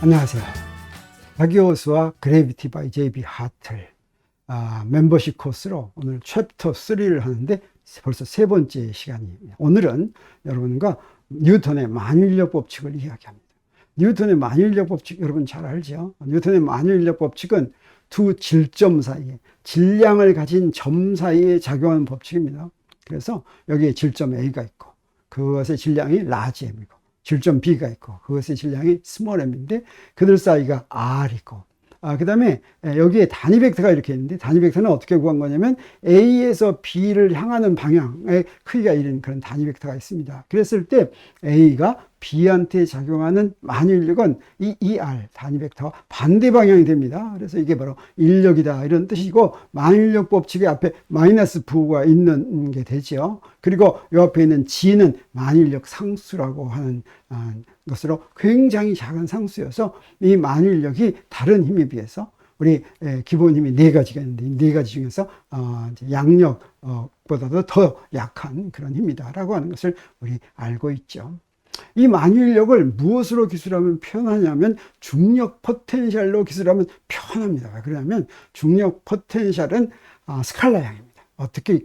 안녕하세요. 바기오스와 그래비티 바이 JB 하틀 멤버십 코스로 오늘 챕터 3를 하는데 벌써 세 번째 시간입니다. 오늘은 여러분과 뉴턴의 만유인력 법칙을 이야기합니다. 뉴턴의 만유인력 법칙 여러분 잘 알죠? 뉴턴의 만유인력 법칙은 두 질점 사이에 질량을 가진 점 사이에 작용하는 법칙입니다. 그래서 여기에 질점 A가 있고 그것의 질량이 라지 M이고 질점 B가 있고 그것의 질량이 스몰 m인데 그들 사이가 R이고 그 다음에 여기에 단위 벡터가 이렇게 있는데 단위 벡터는 어떻게 구한 거냐면 A에서 B를 향하는 방향의 크기가 이런 그런 단위 벡터가 있습니다. 그랬을 때 A가 B한테 작용하는 만유인력은 이 ER 단위 벡터와 반대 방향이 됩니다. 그래서 이게 바로 인력이다 이런 뜻이고 만유인력 법칙의 앞에 마이너스 부호가 있는 게 되죠. 그리고 이 앞에 있는 G는 만유인력 상수라고 하는 것으로 굉장히 작은 상수여서 이 만유인력이 다른 힘에 비해서 우리 기본 힘이 네 가지가 있는데 이 네 가지 중에서 양력보다도 더 약한 그런 힘이다라고 하는 것을 우리 알고 있죠. 이 만유인력을 무엇으로 기술하면 표현하냐면 중력 포텐셜로 기술하면 표현합니다. 그러면 중력 포텐셜은 스칼라양입니다. 어떻게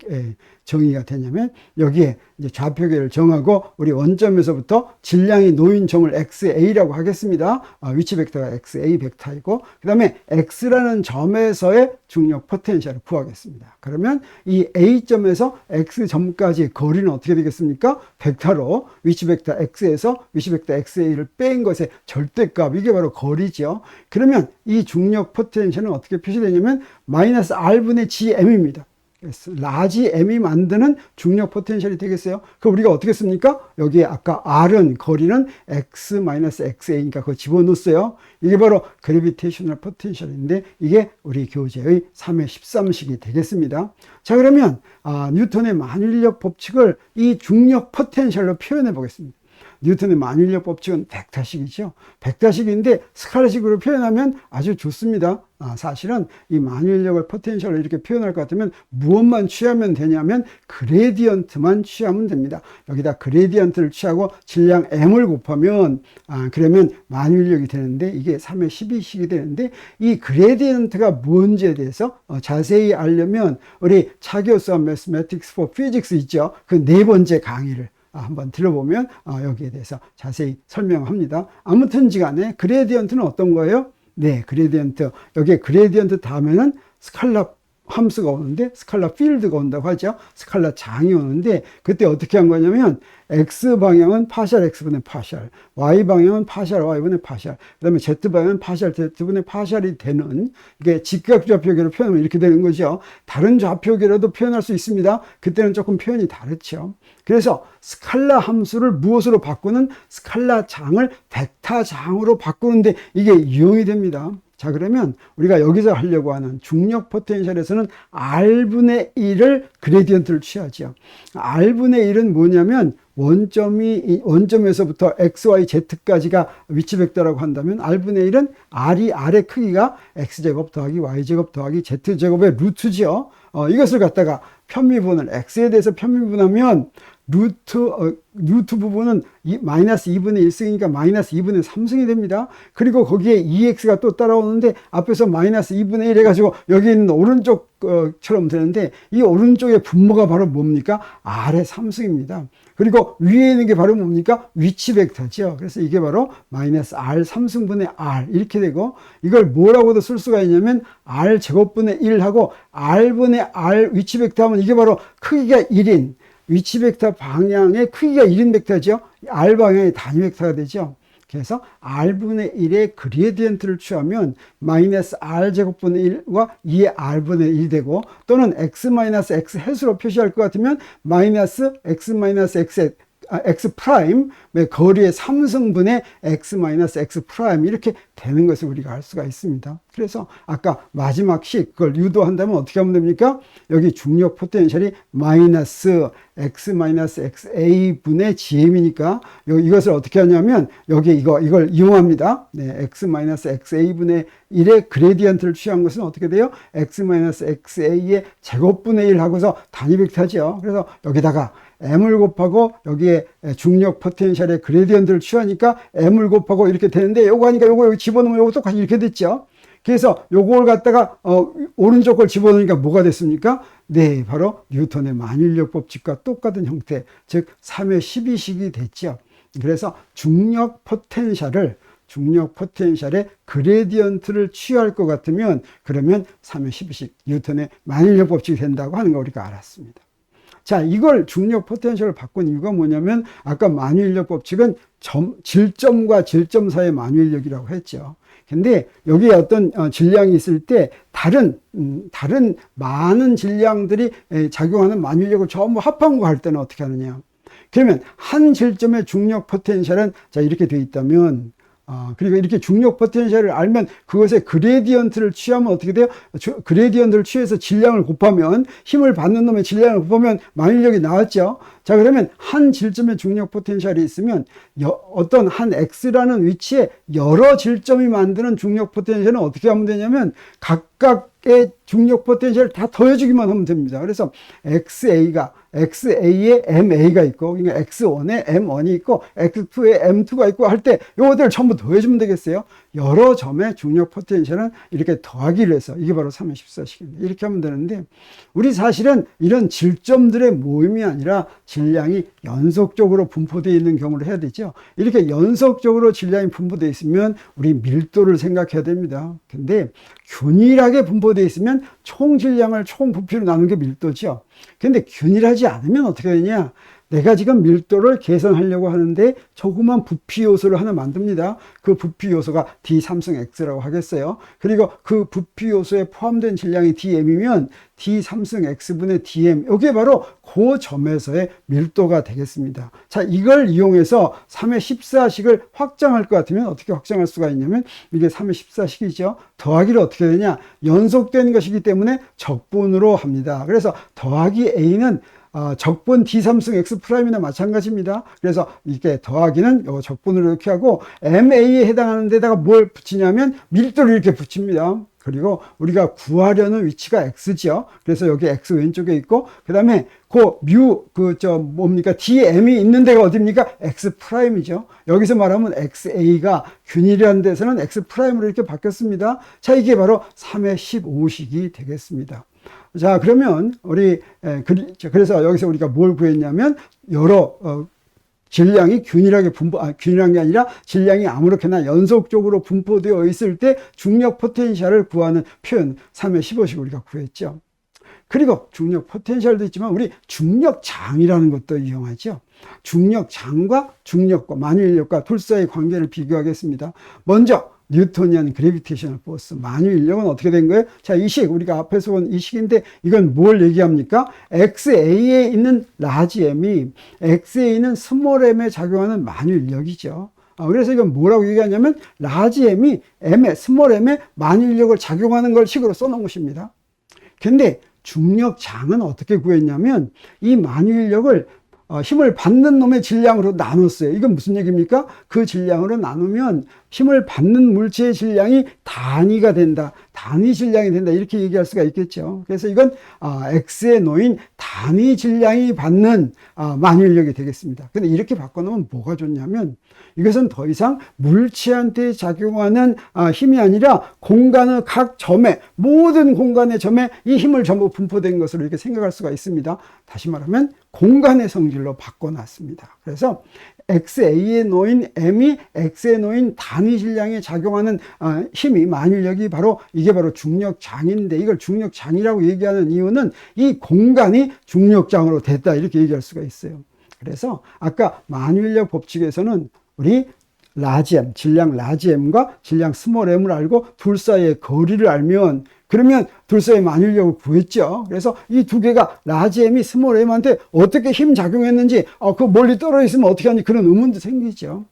정의가 되냐면 여기에 이제 좌표계를 정하고 우리 원점에서부터 질량이 놓인 점을 XA라고 하겠습니다. 위치 벡터가 XA 벡터이고 그 다음에 X라는 점에서의 중력 포텐셜을 구하겠습니다. 그러면 이 A점에서 X점까지 거리는 어떻게 되겠습니까? 벡터로 위치 벡터 X에서 위치 벡터 XA를 뺀 것의 절대값 이게 바로 거리죠. 그러면 이 중력 포텐셜은 어떻게 표시되냐면 마이너스 R분의 GM입니다. 라지 M이 만드는 중력 포텐셜이 되겠어요. 그럼 우리가 어떻게 씁니까? 여기에 아까 R은 거리는 X-XA니까 그거 집어넣었어요. 이게 바로 그래비테이셔널 포텐셜인데 이게 우리 교재의 3의 13식이 되겠습니다. 자 그러면 뉴턴의 만유인력 법칙을 이 중력 포텐셜로 표현해 보겠습니다. 뉴턴의 만유인력 법칙은 벡터식이죠. 벡터식인데 스칼라식으로 표현하면 아주 좋습니다. 사실은 이 만유인력을 포텐셜로 이렇게 표현할 것 같으면 무엇만 취하면 되냐면 그레디언트만 취하면 됩니다. 여기다 그레디언트를 취하고 질량 M을 곱하면 그러면 만유인력이 되는데 이게 3의 12식이 되는데 이 그레디언트가 뭔지에 대해서 자세히 알려면 우리 차기오스와 Mathematics for Physics 있죠. 그 네 번째 강의를 한번 들어보면 여기에 대해서 자세히 설명합니다. 아무튼지 간에 그레디언트는 어떤 거예요? 네, 그레디언트. 여기에 그레디언트 다음에는 스칼라 함수가 오는데 스칼라 필드가 온다고 하죠. 스칼라 장이 오는데 그때 어떻게 한 거냐면 X방향은 파셜 X분의 파셜, Y방향은 파셜 Y분의 파셜, 그 다음에 Z방향은 파셜 Z분의 파셜이 되는 이게 직각 좌표계로 표현하면 이렇게 되는 거죠. 다른 좌표계로도 표현할 수 있습니다. 그때는 조금 표현이 다르죠. 그래서 스칼라 함수를 무엇으로 바꾸는 스칼라 장을 벡터 장으로 바꾸는데 이게 이용이 됩니다. 자 그러면 우리가 여기서 하려고 하는 중력 포텐셜에서는 R분의 1을 그레디언트를 취하죠. R분의 1은 뭐냐면 원점에서부터 x, y, z까지가 위치 벡터라고 한다면 R분의 1은 R의 크기가 x제곱 더하기 y제곱 더하기 z제곱의 루트죠. 이것을 갖다가 편미분을 x에 대해서 편미분하면 루트 부분은 마이너스 2분의 1승이니까 마이너스 2분의 3승이 됩니다. 그리고 거기에 2x가 또 따라오는데 앞에서 마이너스 2분의 1 해가지고 여기 있는 오른쪽처럼 되는데 이 오른쪽의 분모가 바로 뭡니까? R의 3승입니다. 그리고 위에 있는 게 바로 뭡니까? 위치 벡터죠. 그래서 이게 바로 마이너스 R 3승분의 R 이렇게 되고 이걸 뭐라고도 쓸 수가 있냐면 R 제곱분의 1하고 R분의 R 위치 벡터 하면 이게 바로 크기가 1인 위치 벡터 방향의 크기가 1인 벡터죠. R 방향의 단위 벡터가 되죠. 그래서 R분의 1의 그레디언트를 취하면 마이너스 R제곱분의 1과 2의 R분의 1이 되고 또는 X-X 해수로 표시할 것 같으면 마이너스 X-X X 프라임의 거리의 3승분의 X-X 프라임 이렇게 되는 것을 우리가 알 수가 있습니다. 그래서 아까 마지막 식 그걸 유도한다면 어떻게 하면 됩니까? 여기 중력 포텐셜이 마이너스 X-XA 분의 GM이니까 이것을 어떻게 하냐면 여기 이걸 이용합니다. 네, X-XA 분의 1의 그레디언트를 취한 것은 어떻게 돼요? X-XA의 제곱분의 1 하고서 단위 벡터죠. 그래서 여기다가 m을 곱하고 여기에 중력 포텐셜의 그레디언트를 취하니까 m을 곱하고 이렇게 되는데 요거 하니까 요거 여기 집어넣으면 요거 똑같이 이렇게 됐죠. 그래서 요걸 갖다가 오른쪽 걸 집어넣으니까 뭐가 됐습니까? 네, 바로 뉴턴의 만유인력 법칙과 똑같은 형태, 즉 3의 12식이 됐죠. 그래서 중력 포텐셜의 그레디언트를 취할 것 같으면 그러면 3의 12식 뉴턴의 만유인력 법칙이 된다고 하는 거 우리가 알았습니다. 자, 이걸 중력 포텐셜을 바꾼 이유가 뭐냐면 아까 만유인력 법칙은 질점과 질점 사이의 만유인력이라고 했죠. 근데 여기에 어떤 질량이 있을 때 다른 많은 질량들이 작용하는 만유인력을 전부 합한 거 할 때는 어떻게 하느냐. 그러면 한 질점의 중력 포텐셜은 자 이렇게 돼 있다면 그리고 이렇게 중력 포텐셜을 알면 그것의 그레디언트를 취하면 어떻게 돼요? 그레디언트를 취해서 질량을 곱하면 힘을 받는 놈의 질량을 곱하면 만유인력이 나왔죠. 자, 그러면 한 질점의 중력 포텐셜이 있으면 어떤 한 x라는 위치에 여러 질점이 만드는 중력 포텐셜은 어떻게 하면 되냐면 각각의 중력 포텐셜을 다 더해주기만 하면 됩니다. 그래서 XA에 MA가 있고, 그러니까 X1에 M1이 있고, X2에 M2가 있고 할 때 요것들을 전부 더해주면 되겠어요. 여러 점의 중력 포텐셜은 이렇게 더하기를 해서 이게 바로 3의 14식입니다. 이렇게 하면 되는데 우리 사실은 이런 질점들의 모임이 아니라 질량이 연속적으로 분포되어 있는 경우를 해야 되죠. 이렇게 연속적으로 질량이 분포되어 있으면 우리 밀도를 생각해야 됩니다. 근데 균일하게 분포되어 있으면 총 질량을 총 부피로 나누는 게 밀도죠. 근데 균일하지 않으면 어떻게 되냐? 내가 지금 밀도를 계산하려고 하는데 조그만 부피 요소를 하나 만듭니다. 그 부피 요소가 D3승 X라고 하겠어요. 그리고 그 부피 요소에 포함된 질량이 DM이면 D3승 X분의 DM, 이게 바로 그 점에서의 밀도가 되겠습니다. 자, 이걸 이용해서 3의 14식을 확장할 것 같으면 어떻게 확장할 수가 있냐면 이게 3의 14식이죠. 더하기를 어떻게 되냐? 연속된 것이기 때문에 적분으로 합니다. 그래서 더하기 A는 적분 D3승 X'이나 마찬가지입니다. 그래서 이렇게 더하기는 요 적분으로 이렇게 하고 MA에 해당하는 데다가 뭘 붙이냐면 밀도를 이렇게 붙입니다. 그리고 우리가 구하려는 위치가 X죠. 그래서 여기 X 왼쪽에 있고, 그 다음에 DM이 있는 데가 어딥니까? X'이죠. 여기서 말하면 XA가 균일한 데서는 X'으로 이렇게 바뀌었습니다. 자, 이게 바로 3의 15식이 되겠습니다. 자, 그러면 그래서 여기서 우리가 뭘 구했냐면 여러 질량이 균일한 게 아니라 질량이 아무렇게나 연속적으로 분포되어 있을 때 중력 포텐셜을 구하는 표현 3의 15식 우리가 구했죠. 그리고 중력 포텐셜도 있지만 우리 중력장이라는 것도 이용하죠. 중력장과 중력과 만유인력과 둘 사이의 관계를 비교하겠습니다. 먼저 뉴토니안 그래비테이셔널 포스, 만유인력은 어떻게 된 거예요? 자, 이 식, 우리가 앞에서 본 이 식인데 이건 뭘 얘기합니까? XA에 있는 라지 M이 X에 있는 스몰 M에 작용하는 만유인력이죠. 그래서 이건 뭐라고 얘기하냐면 라지 M이 스몰 M에 만유인력을 작용하는 걸 식으로 써놓은 것입니다. 근데 중력장은 어떻게 구했냐면 이 만유인력을 힘을 받는 놈의 질량으로 나눴어요. 이건 무슨 얘기입니까? 그 질량으로 나누면 힘을 받는 물체의 질량이 단위가 된다. 단위 질량이 된다. 이렇게 얘기할 수가 있겠죠. 그래서 이건 X에 놓인 단위 질량이 받는 만유인력이 되겠습니다. 근데 이렇게 바꿔놓으면 뭐가 좋냐면 이것은 더 이상 물체한테 작용하는 힘이 아니라 공간의 각 점에, 모든 공간의 점에 이 힘을 전부 분포된 것으로 이렇게 생각할 수가 있습니다. 다시 말하면 공간의 성질로 바꿔놨습니다. 그래서 XA에 놓인 M이 X에 놓인 단위 질량에 작용하는 힘이, 만유인력이 이게 바로 중력장인데, 이걸 중력장이라고 얘기하는 이유는 이 공간이 중력장으로 됐다, 이렇게 얘기할 수가 있어요. 그래서 아까 만유인력 법칙에서는 우리 라지 M, 질량 라지 M과 질량 스몰 M을 알고 둘 사이의 거리를 알면, 그러면 둘 사이의 만유인력을 구했죠. 그래서 이 두 개가 라지 M이 스몰 M한테 어떻게 힘 작용했는지, 그 멀리 떨어져 있으면 어떻게 하니, 그런 의문도 생기죠.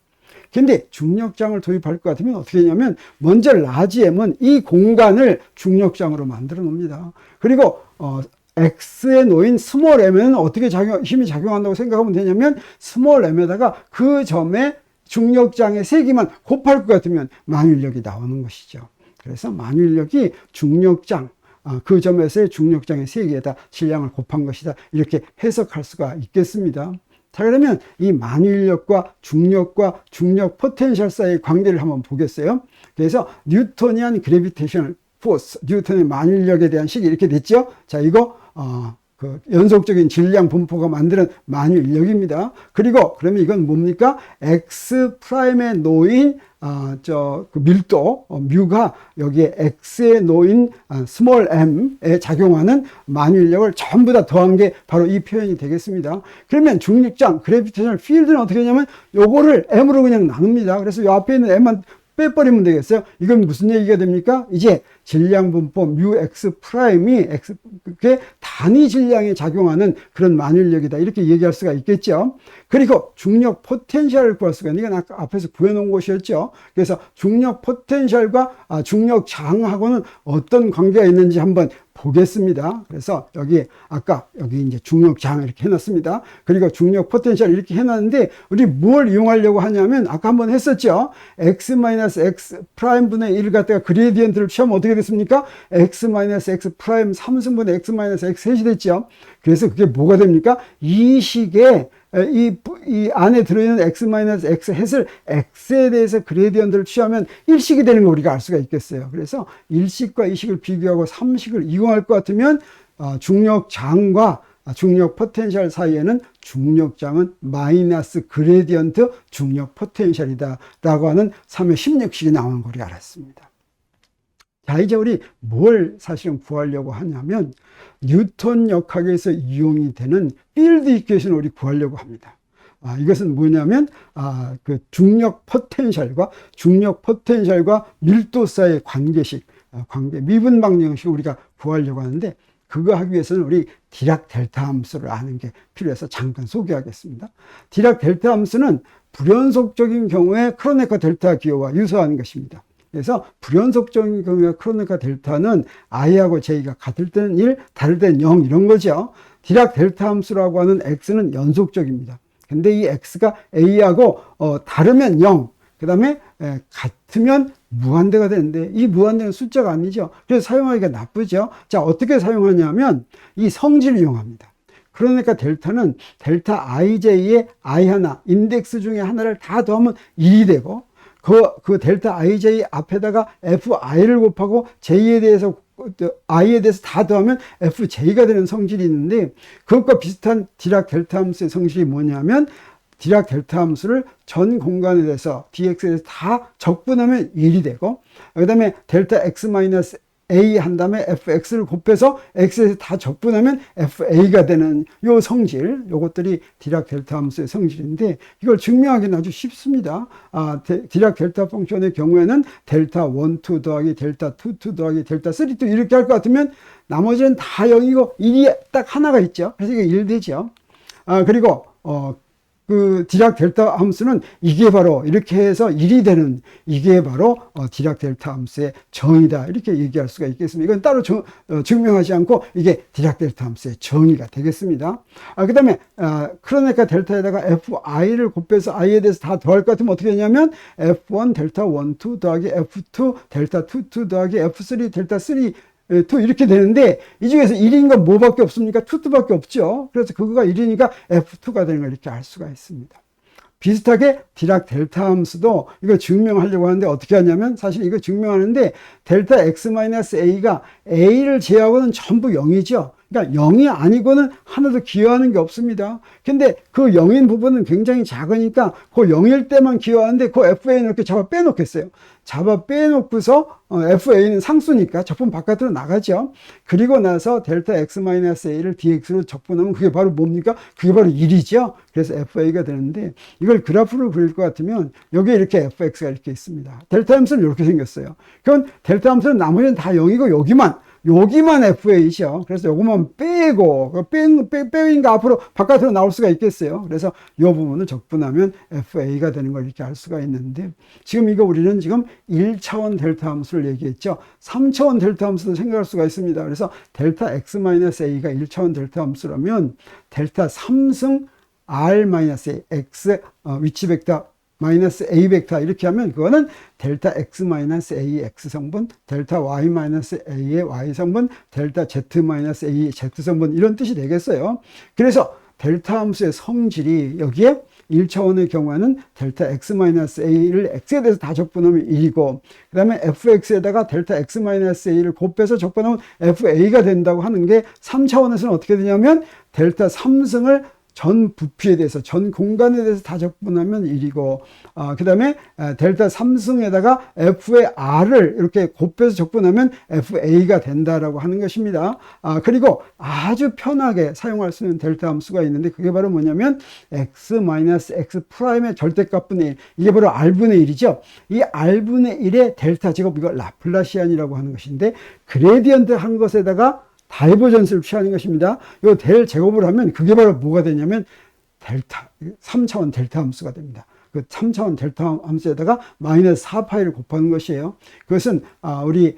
근데 중력장을 도입할 것 같으면 어떻게 하냐면 먼저 라지 M은 이 공간을 중력장으로 만들어 놓습니다. 그리고 X에 놓인 스몰 M에는 어떻게 힘이 작용한다고 생각하면 되냐면 스몰 M에다가 그 점의 중력장의 세기만 곱할 것 같으면 만유인력이 나오는 것이죠. 그래서 만유인력이 중력장, 그 점에서의 중력장의 세개에다 질량을 곱한 것이다. 이렇게 해석할 수가 있겠습니다. 자, 그러면 이 만유인력과 중력 포텐셜 사이의 관계를 한번 보겠어요. 그래서 뉴토니안 그래비테이셔널 포스, 뉴턴의 만유인력에 대한 식이 이렇게 됐죠. 자, 이거 그 연속적인 질량 분포가 만드는 만유인력입니다. 그리고 그러면 이건 뭡니까? x 프라임에 놓인 그 밀도 뮤가 여기에 x에 놓인 스몰 m에 작용하는 만유인력을 전부 다 더한 게 바로 이 표현이 되겠습니다. 그러면 중력장 그래비테이셔널 필드는 어떻게 하냐면 요거를 m으로 그냥 나눕니다. 그래서 요 앞에 있는 m만 빼버리면 되겠어요. 이건 무슨 얘기가 됩니까? 이제 질량 분포 뮤 x 프라임이 그게 단위 질량에 작용하는 그런 만유인력이다. 이렇게 얘기할 수가 있겠죠. 그리고 중력 포텐셜을 구할 수가 있는, 이건 아까 앞에서 구해놓은 것이었죠. 그래서 중력 포텐셜과 중력 장하고는 어떤 관계가 있는지 한번 보겠습니다. 그래서 여기 이제 중력 장 이렇게 해놨습니다. 그리고 중력 포텐셜 이렇게 해놨는데 우리 뭘 이용하려고 하냐면 아까 한번 했었죠. x-x 프라임 분의 1을 갖다가 그레디언트를 취하면 어떻게 됐습니까? x-x 프라임 3승분의 x-x 셋이 됐죠. 그래서 그게 뭐가 됩니까? 이 식에 이 안에 들어있는 x-x 햇을 x에 대해서 그레디언트를 취하면 1식이 되는 거 우리가 알 수가 있겠어요. 그래서 1식과 2식을 비교하고 3식을 이용할 것 같으면 중력장과 중력 포텐셜 사이에는 중력장은 마이너스 그레디언트 중력 포텐셜이다 라고 하는 3의 16식이 나오는 걸 우리가 알았습니다. 자, 이제 우리 뭘 사실은 구하려고 하냐면 뉴턴 역학에서 이용이 되는 필드 이퀘이션을 우리 구하려고 합니다. 이것은 뭐냐면 그 중력 포텐셜과 밀도 사이의 관계식, 미분 방정식을 우리가 구하려고 하는데, 그거 하기 위해서는 우리 디락 델타 함수를 아는 게 필요해서 잠깐 소개하겠습니다. 디락 델타 함수는 불연속적인 경우에 크로네커 델타 기호와 유사한 것입니다. 그래서 불연속적인 경우에 크로네커 델타는 i하고 j가 같을 때는 1, 다를 때는 0 이런 거죠. 디락 델타 함수라고 하는 x는 연속적입니다. 근데 이 x가 a하고 다르면 0, 그 다음에 같으면 무한대가 되는데 이 무한대는 숫자가 아니죠. 그래서 사용하기가 나쁘죠. 자, 어떻게 사용하냐면 이 성질을 이용합니다. 그러니까 델타는 델타 ij의 i 하나, 인덱스 중에 하나를 다 더하면 1이 되고, 그 델타 ij 앞에다가 fi를 곱하고 j에 대해서 i에 대해서 다 더하면 fj가 되는 성질이 있는데, 그것과 비슷한 디락 델타 함수의 성질이 뭐냐면 디락 델타 함수를 전 공간에 대해서 dx에 대해서 다 적분하면 1이 되고, 그 다음에 델타 x-a 한 다음에 fx를 곱해서 x에서 다 적분하면 fa가 되는 요 성질, 요것들이 디락 델타 함수의 성질인데 이걸 증명하기는 아주 쉽습니다. 디락 델타 펑션의 경우에는 델타 1, 2 더하기 델타 2, 2 더하기 델타 3, 2 이렇게 할 것 같으면 나머지는 다 0이고 1이 딱 하나가 있죠. 그래서 이게 1 되죠. 그리고 그 디락 델타 함수는 이게 바로 이렇게 해서 1이 되는, 이게 바로 디락 델타 함수의 정의다, 이렇게 얘기할 수가 있겠습니다. 이건 따로 증명하지 않고 이게 디락 델타 함수의 정의가 되겠습니다. 그 다음에 크로네커 델타에다가 fi를 곱해서 i에 대해서 다 더할 것 같으면 어떻게 되냐면 f1 델타 1, 2 더하기 f2 델타 2, 2 더하기 f3 델타 3 2 이렇게 되는데, 이 중에서 1인 건 뭐밖에 없습니까? 2밖에 없죠. 그래서 그거가 1이니까 F2가 되는 걸 이렇게 알 수가 있습니다. 비슷하게 디락 델타 함수도 이거 증명하려고 하는데 어떻게 하냐면, 사실 이거 증명하는데 델타 x-a가 a를 제외하고는 전부 0이죠. 그러니까 0이 아니고는 하나도 기여하는 게 없습니다. 근데 그 0인 부분은 굉장히 작으니까 그 0일 때만 기여하는데 그 FA는 이렇게 잡아 빼놓겠어요. 잡아 빼놓고서 FA는 상수니까 적분 바깥으로 나가죠. 그리고 나서 델타 x-a를 dx로 적분하면 그게 바로 뭡니까? 그게 바로 1이죠. 그래서 FA가 되는데, 이걸 그래프로 그릴 것 같으면 여기에 이렇게 fx가 이렇게 있습니다. 델타 함수는 이렇게 생겼어요. 그럼 델타 함수는 나머지는 다 0이고 여기만 FA죠. 그래서 요것만 빼고, 빼니까 앞으로 바깥으로 나올 수가 있겠어요. 그래서 이 부분을 적분하면 FA가 되는 걸 이렇게 알 수가 있는데, 지금 이거 우리는 지금 1차원 델타 함수를 얘기했죠. 3차원 델타 함수도 생각할 수가 있습니다. 그래서 델타 x-a가 1차원 델타 함수라면 델타 3승 r-a x 위치 벡터 마이너스 A 벡터 이렇게 하면 그거는 델타 X 마이너스 A X 성분, 델타 Y 마이너스 A의 Y 성분, 델타 Z 마이너스 A의 Z 성분 이런 뜻이 되겠어요. 그래서 델타 함수의 성질이 여기에 1차원의 경우에는 델타 x-a를 x에 대해서 다 적분하면 1이고 그 다음에 fx에다가 델타 x-a를 곱해서 적분하면 fa가 된다고 하는 게 3차원에서는 어떻게 되냐면 델타 3승을 전 부피에 대해서 전 공간에 대해서 다 적분하면 1이고 그 다음에 델타 3승에다가 f의 r을 이렇게 곱해서 적분하면 fa가 된다라고 하는 것입니다. 그리고 아주 편하게 사용할 수 있는 델타 함수가 있는데 그게 바로 뭐냐면 x-x'의 절대값분의 1 이게 바로 r분의 1이죠. 이 r분의 1의 델타 제곱 이거 라플라시안이라고 하는 것인데 그레디언트 한 것에다가 다이버전스를 취하는 것입니다. 이 델 제곱을 하면 그게 바로 뭐가 되냐면 델타, 3차원 델타 함수가 됩니다. 그 3차원 델타 함수에다가 마이너스 4파이를 곱하는 것이에요. 그것은 우리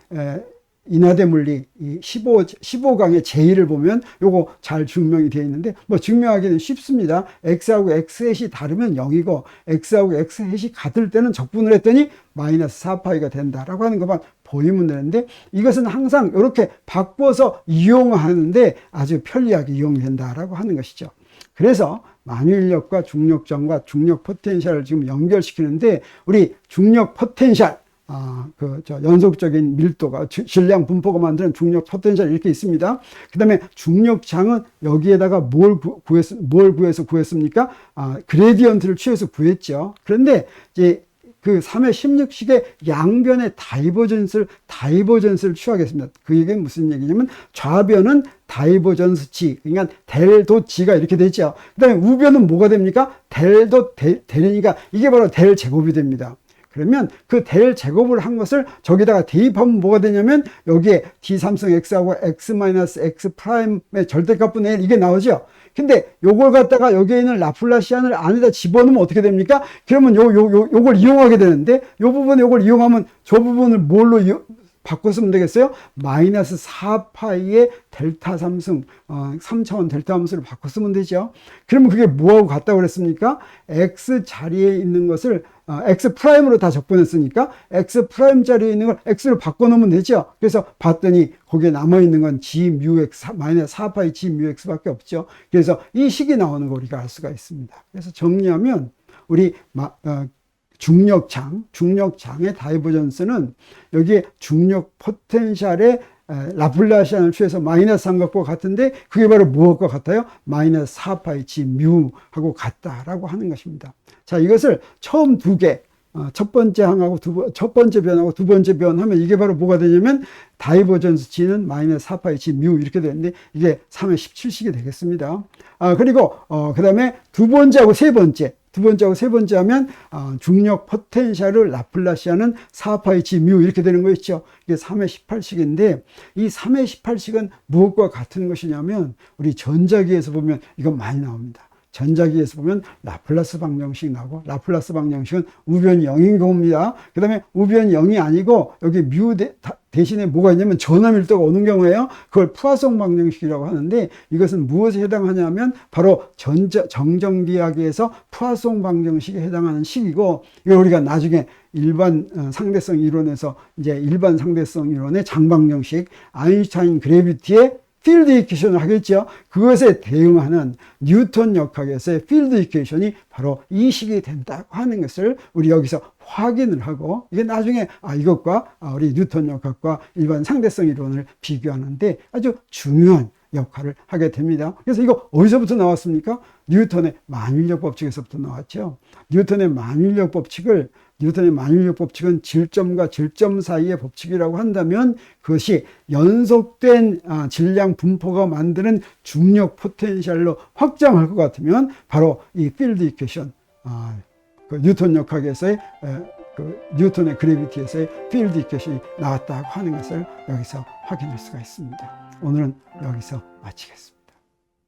인하대 물리 15강의 제1을 보면 요거 잘 증명이 되어 있는데 뭐 증명하기는 쉽습니다. x하고 x햇이 다르면 0이고 x하고 x햇이 같을 때는 적분을 했더니 마이너스 4파이가 된다라고 하는 것만 보이면 되는데 이것은 항상 이렇게 바꿔서 이용하는데 아주 편리하게 이용된다라고 하는 것이죠. 그래서 만유인력과 중력장과 중력 포텐셜을 지금 연결시키는데 우리 중력 포텐셜 연속적인 밀도가 질량 분포가 만드는 중력 포텐셜 이렇게 있습니다. 그 다음에 중력장은 여기에다가 뭘 구해서 구했습니까? 그레디언트를 취해서 구했죠. 그런데 이제 그 3의 16식의 양변의 다이버전스를 취하겠습니다. 그 얘기는 무슨 얘기냐면 좌변은 다이버전스 G, 그러니까 델도 G가 이렇게 되죠. 그 다음에 우변은 뭐가 됩니까? 델도 델이니까 이게 바로 델 제곱이 됩니다. 그러면 그 델 제곱을 한 것을 저기다가 대입하면 뭐가 되냐면 여기에 D3승 X하고 X-X'의 절대값분의 1 이게 나오죠. 근데 요걸 갖다가 여기에 있는 라플라시안을 안에다 집어넣으면 어떻게 됩니까? 그러면 요걸 이용하게 되는데 요 부분에 요걸 이용하면 저 부분을 뭘로 바꿨으면 되겠어요? 마이너스 4파이의 델타 3승 3차원 델타 함수를 바꿨으면 되죠. 그러면 그게 뭐하고 같다고 그랬습니까? x 자리에 있는 것을 x 프라임으로 다 적분했으니까 x 프라임 자리에 있는 걸 x로 바꿔놓으면 되죠. 그래서 봤더니 거기에 남아있는 건 g mu x 마이너스 4파이 g mu x밖에 없죠. 그래서 이 식이 나오는 거 우리가 알 수가 있습니다. 그래서 정리하면 우리 중력장의 다이버전스는 여기에 중력 포텐셜의 라플라시안을 취해서 마이너스 삼각과 같은데 그게 바로 무엇과 같아요? 마이너스 4파이 g mu하고 같다라고 하는 것입니다. 자, 이것을 처음 두 개, 첫 번째 항하고 첫 번째 변하고 두 번째 변하면 이게 바로 뭐가 되냐면 다이버전스 G는 마이너스 4파이 g mu 이렇게 되는데 이게 3의 17식이 되겠습니다. 그리고 그 다음에 두 번째하고 세 번째 하면 중력 포텐셜을 라플라시아는 4파이 g mu 이렇게 되는 거 있죠. 이게 3의 18식인데 이 3의 18식은 무엇과 같은 것이냐면 우리 전자기에서 보면 이건 많이 나옵니다. 전자기에서 보면 라플라스 방정식 나오고 라플라스 방정식은 우변이 0인 겁니다. 그 다음에 우변이 0이 아니고 여기 뮤 대신에 뭐가 있냐면 전화밀도가 오는 경우에요. 그걸 푸아송 방정식이라고 하는데 이것은 무엇에 해당하냐면 바로 정전기하계에서 푸아송 방정식에 해당하는 식이고 이걸 우리가 나중에 일반 상대성 이론에서 이제 일반 상대성 이론의 장방정식 아인슈타인 그래비티의 필드 이퀘이션을 하겠죠. 그것에 대응하는 뉴턴 역학에서의 필드 이퀘이션이 바로 이 식이 된다고 하는 것을 우리 여기서 확인을 하고 이게 나중에 이것과 우리 뉴턴 역학과 일반 상대성 이론을 비교하는데 아주 중요한 역할을 하게 됩니다. 그래서 이거 어디서부터 나왔습니까? 뉴턴의 만유인력 법칙에서부터 나왔죠. 뉴턴의 만유인력 법칙은 질점과 질점 사이의 법칙이라고 한다면 그것이 연속된 질량 분포가 만드는 중력 포텐셜로 확장할 것 같으면 바로 이 필드 이퀘이션, 그 뉴턴 역학에서의 뉴턴의 그래비티에서의 필드 이퀘이션이 나왔다고 하는 것을 여기서 확인할 수가 있습니다. 오늘은 여기서 마치겠습니다.